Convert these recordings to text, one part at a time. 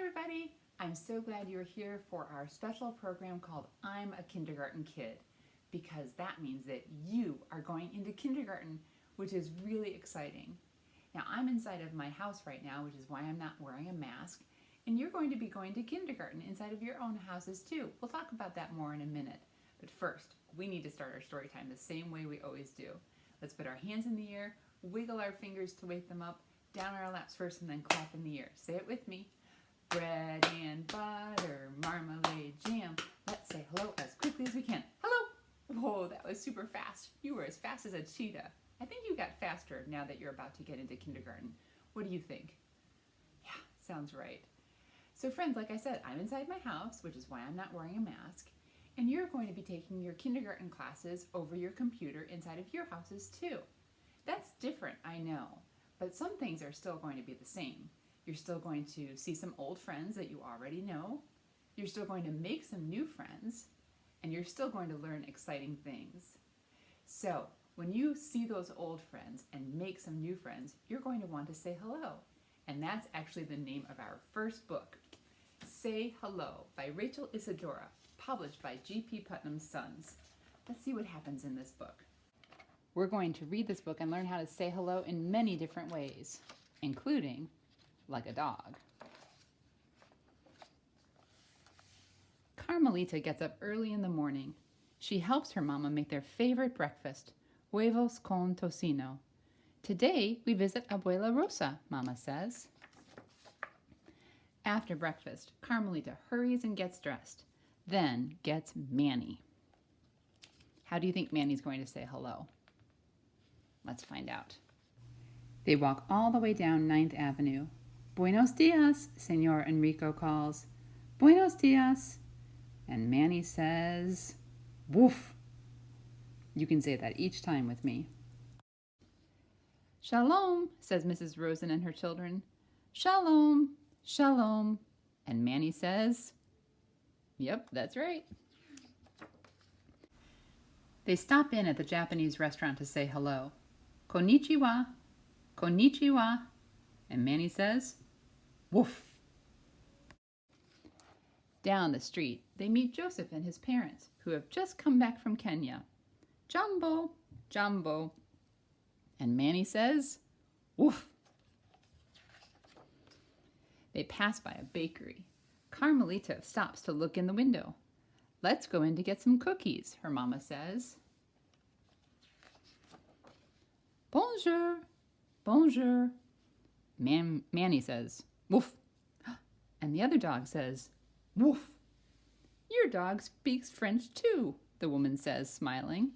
everybody! I'm so glad you're here for our special program called I'm a Kindergarten Kid, because that means that you are going into kindergarten, which is really exciting. Now I'm inside of my house right now, which is why I'm not wearing a mask, and you're going to be going to kindergarten inside of your own houses too. We'll talk about that more in a minute. But first, we need to start our story time the same way we always do. Let's put our hands in the air, wiggle our fingers to wake them up, down our laps first, and then clap in the air. Say it with me. Bread and butter, marmalade, jam. Let's say hello as quickly as we can. Hello! Whoa, that was super fast. You were as fast as a cheetah. I think you got faster now that you're about to get into kindergarten. What do you think? Yeah, sounds right. So friends, like I said, I'm inside my house, which is why I'm not wearing a mask, and you're going to be taking your kindergarten classes over your computer inside of your houses too. That's different, I know, but some things are still going to be the same. You're still going to see some old friends that you already know. You're still going to make some new friends, and you're still going to learn exciting things. So when you see those old friends and make some new friends, you're going to want to say hello. And that's actually the name of our first book, Say Hello by Rachel Isadora, published by G.P. Putnam's Sons. Let's see what happens in this book. We're going to read this book and learn how to say hello in many different ways, including like a dog. Carmelita gets up early in the morning. She helps her mama make their favorite breakfast, huevos con tocino. Today we visit Abuela Rosa, Mama says. After breakfast, Carmelita hurries and gets dressed, then gets Manny. How do you think Manny's going to say hello? Let's find out. They walk all the way down 9th Avenue. Buenos dias, Senor Enrico calls. Buenos dias. And Manny says, woof. You can say that each time with me. Shalom, says Mrs. Rosen and her children. Shalom, shalom. And Manny says, yep, that's right. They stop in at the Japanese restaurant to say hello. Konnichiwa, konnichiwa. And Manny says, woof. Down the street, they meet Joseph and his parents, who have just come back from Kenya. Jumbo, Jumbo. And Manny says, woof. They pass by a bakery. Carmelita stops to look in the window. Let's go in to get some cookies, her mama says. Bonjour, bonjour. Manny says, woof. And the other dog says, woof. Your dog speaks French too, the woman says, smiling.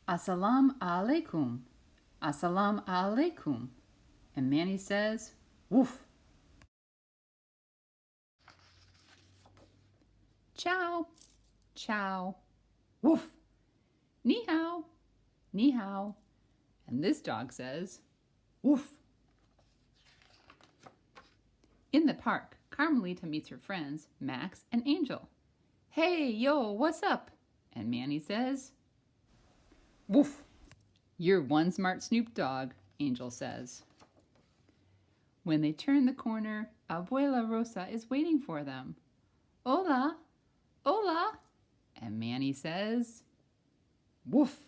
Assalamu alaikum, assalamu alaikum. And Manny says, woof. Ciao, ciao, woof. Ni hao, ni hao. And this dog says, woof. In the park, Carmelita meets her friends, Max and Angel. Hey, yo, what's up? And Manny says, woof. You're one smart Snoop Dogg, Angel says. When they turn the corner, Abuela Rosa is waiting for them. Hola, hola. And Manny says, woof.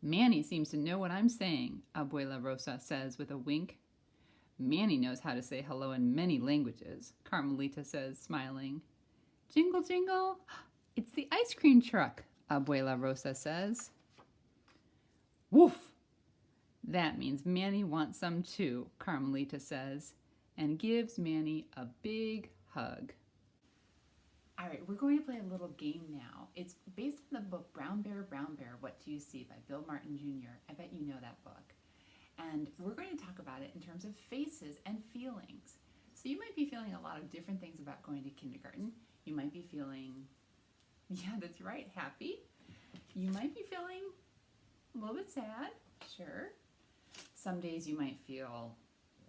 Manny seems to know what I'm saying, Abuela Rosa says with a wink. Manny knows how to say hello in many languages, Carmelita says, smiling. Jingle, jingle. It's the ice cream truck, Abuela Rosa says. Woof. That means Manny wants some too, Carmelita says, and gives Manny a big hug. All right, we're going to play a little game now. It's based on the book Brown Bear, What Do You See by Bill Martin Jr. I bet you know that book. And we're going to talk about it in terms of faces and feelings. So you might be feeling a lot of different things about going to kindergarten. You might be feeling, yeah, that's right, happy. You might be feeling a little bit sad, sure. Some days you might feel,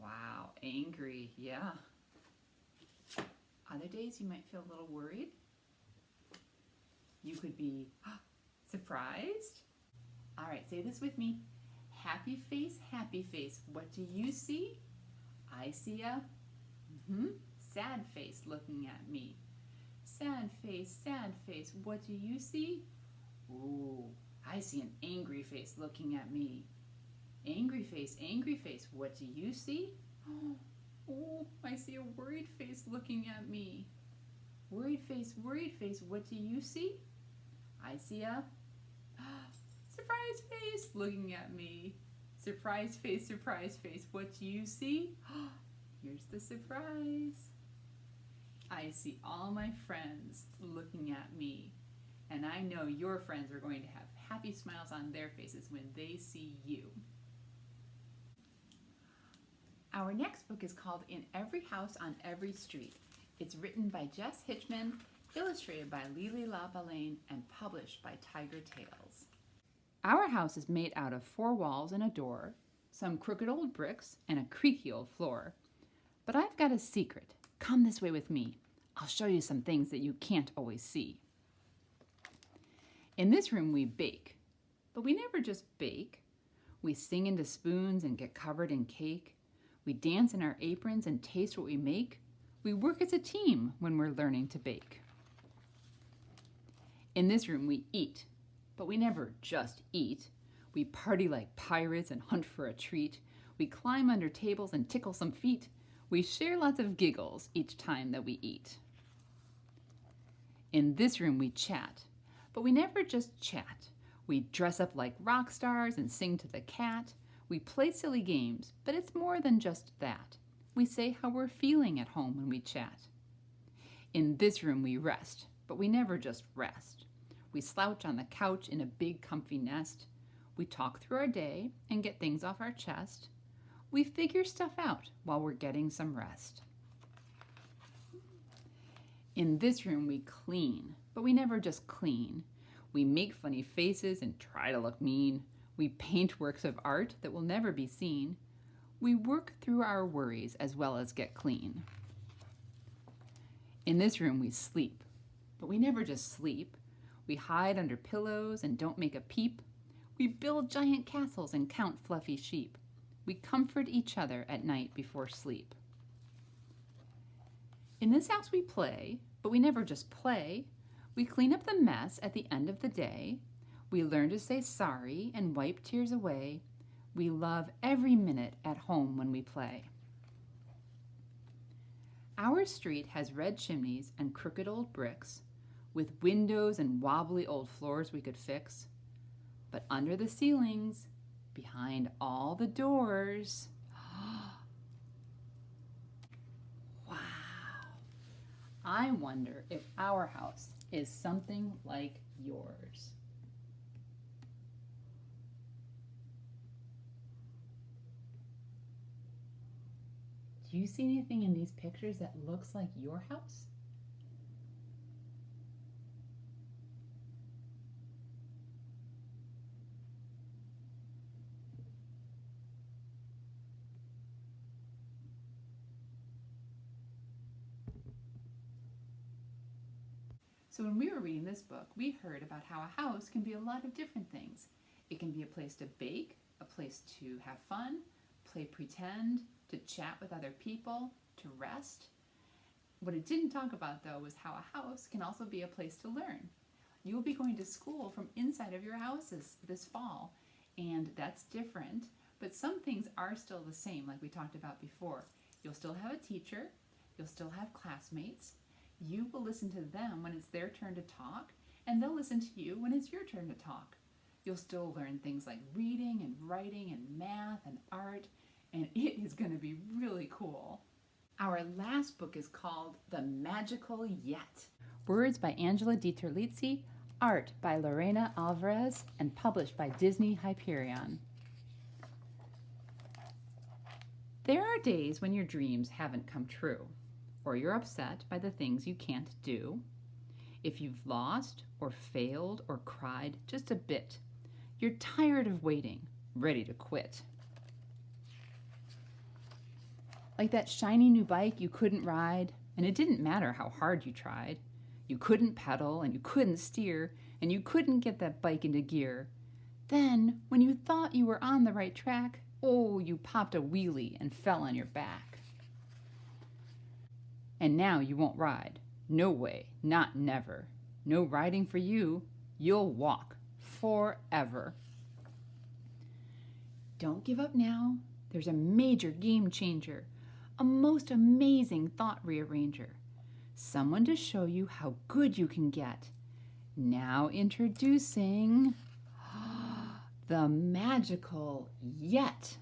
wow, angry, yeah. Other days you might feel a little worried. You could be surprised. All right, say this with me. happy face, what do you see? I see a sad face looking at me. Sad face, what do you see? Ooh, I see an angry face looking at me. Angry face, what do you see? Oh, I see a worried face looking at me. Worried face, what do you see? I see a surprise face looking at me. Surprise face, what do you see? Here's the surprise. I see all my friends looking at me, and I know your friends are going to have happy smiles on their faces when they see you. Our next book is called In Every House on Every Street. It's written by Jess Hitchman, illustrated by Lily LaBalaine, and published by Tiger Tales. Our house is made out of 4 walls and a door, some crooked old bricks, and a creaky old floor. But I've got a secret. Come this way with me. I'll show you some things that you can't always see. In this room we bake, but we never just bake. We sing into spoons and get covered in cake. We dance in our aprons and taste what we make. We work as a team when we're learning to bake. In this room we eat, but we never just eat. We party like pirates and hunt for a treat. We climb under tables and tickle some feet. We share lots of giggles each time that we eat. In this room we chat, but we never just chat. We dress up like rock stars and sing to the cat. We play silly games, but it's more than just that. We say how we're feeling at home when we chat. In this room we rest, but we never just rest. We slouch on the couch in a big comfy nest. We talk through our day and get things off our chest. We figure stuff out while we're getting some rest. In this room we clean, but we never just clean. We make funny faces and try to look mean. We paint works of art that will never be seen. We work through our worries as well as get clean. In this room we sleep, but we never just sleep. We hide under pillows and don't make a peep. We build giant castles and count fluffy sheep. We comfort each other at night before sleep. In this house we play, but we never just play. We clean up the mess at the end of the day. We learn to say sorry and wipe tears away. We love every minute at home when we play. Our street has red chimneys and crooked old bricks, with windows and wobbly old floors we could fix. But under the ceilings, behind all the doors, wow! I wonder if our house is something like yours. Do you see anything in these pictures that looks like your house? So when we were reading this book, we heard about how a house can be a lot of different things. It can be a place to bake, a place to have fun, play pretend, to chat with other people, to rest. What it didn't talk about, though, was how a house can also be a place to learn. You will be going to school from inside of your houses this fall, and that's different, but some things are still the same, like we talked about before. You'll still have a teacher, you'll still have classmates. You will listen to them when it's their turn to talk, and they'll listen to you when it's your turn to talk. You'll still learn things like reading and writing and math and art, and it is going to be really cool. Our last book is called The Magical Yet. Words by Angela DiTerlizzi, art by Lorena Alvarez, and published by Disney Hyperion. There are days when your dreams haven't come true, or you're upset by the things you can't do. If you've lost or failed or cried just a bit, you're tired of waiting, ready to quit. Like that shiny new bike you couldn't ride, and it didn't matter how hard you tried. You couldn't pedal, and you couldn't steer, and you couldn't get that bike into gear. Then, when you thought you were on the right track, oh, you popped a wheelie and fell on your back. And now you won't ride. No way, not never. No riding for you. You'll walk forever. Don't give up now. There's a major game changer, a most amazing thought rearranger, someone to show you how good you can get. Now introducing the magical Yet.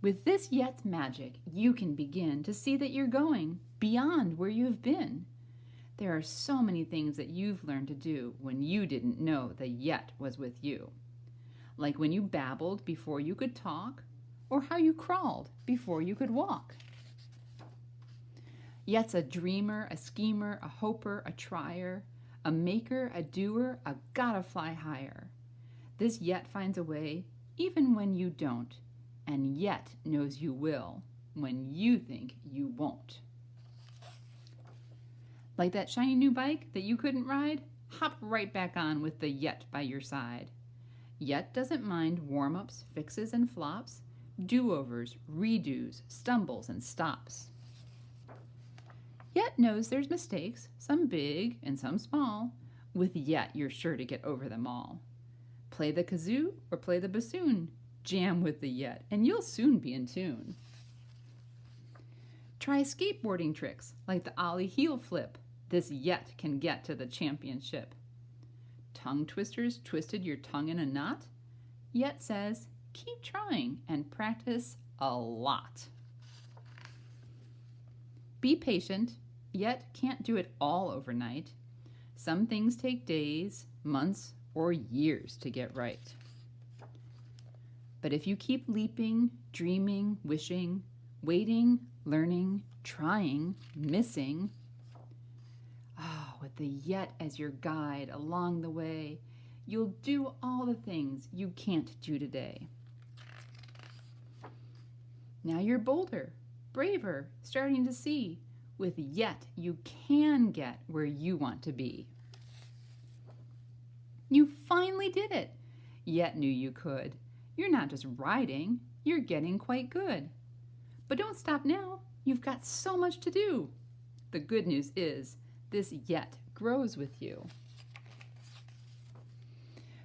With this Yet's magic, you can begin to see that you're going beyond where you've been. There are so many things that you've learned to do when you didn't know the Yet was with you. Like when you babbled before you could talk, or how you crawled before you could walk. Yet's a dreamer, a schemer, a hoper, a trier, a maker, a doer, a gotta fly higher. This Yet finds a way even when you don't, and Yet knows you will when you think you won't. Like that shiny new bike that you couldn't ride? Hop right back on with the Yet by your side. Yet doesn't mind warm-ups, fixes, and flops, do-overs, redos, stumbles, and stops. Yet knows there's mistakes, some big and some small. With Yet, you're sure to get over them all. Play the kazoo or play the bassoon. Jam with the Yet, and you'll soon be in tune. Try skateboarding tricks like the ollie heel flip. This Yet can get to the championship. Tongue twisters twisted your tongue in a knot? Yet says, keep trying and practice a lot. Be patient, Yet can't do it all overnight. Some things take days, months, or years to get right. But if you keep leaping, dreaming, wishing, waiting, learning, trying, missing, with the Yet as your guide along the way, you'll do all the things you can't do today. Now you're bolder, braver, starting to see. With Yet, you can get where you want to be. You finally did it. Yet knew you could. You're not just riding, you're getting quite good. But don't stop now. You've got so much to do. The good news is, this Yet grows with you.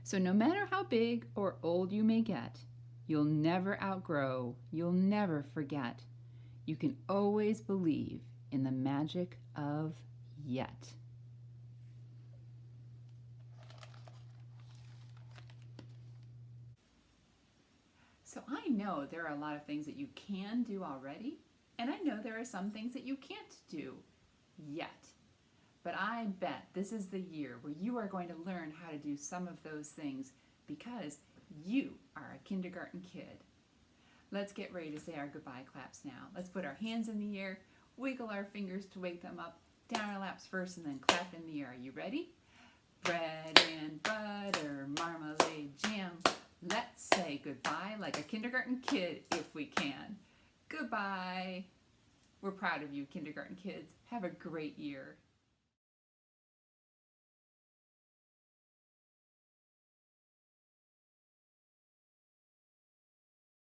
So no matter how big or old you may get, you'll never outgrow, you'll never forget. You can always believe in the magic of Yet. So I know there are a lot of things that you can do already, and I know there are some things that you can't do yet. But I bet this is the year where you are going to learn how to do some of those things because you are a kindergarten kid. Let's get ready to say our goodbye claps now. Let's put our hands in the air, wiggle our fingers to wake them up, down our laps first, and then clap in the air. Are you ready? Bread and butter, marmalade, jam. Let's say goodbye like a kindergarten kid if we can. Goodbye. We're proud of you, kindergarten kids. Have a great year.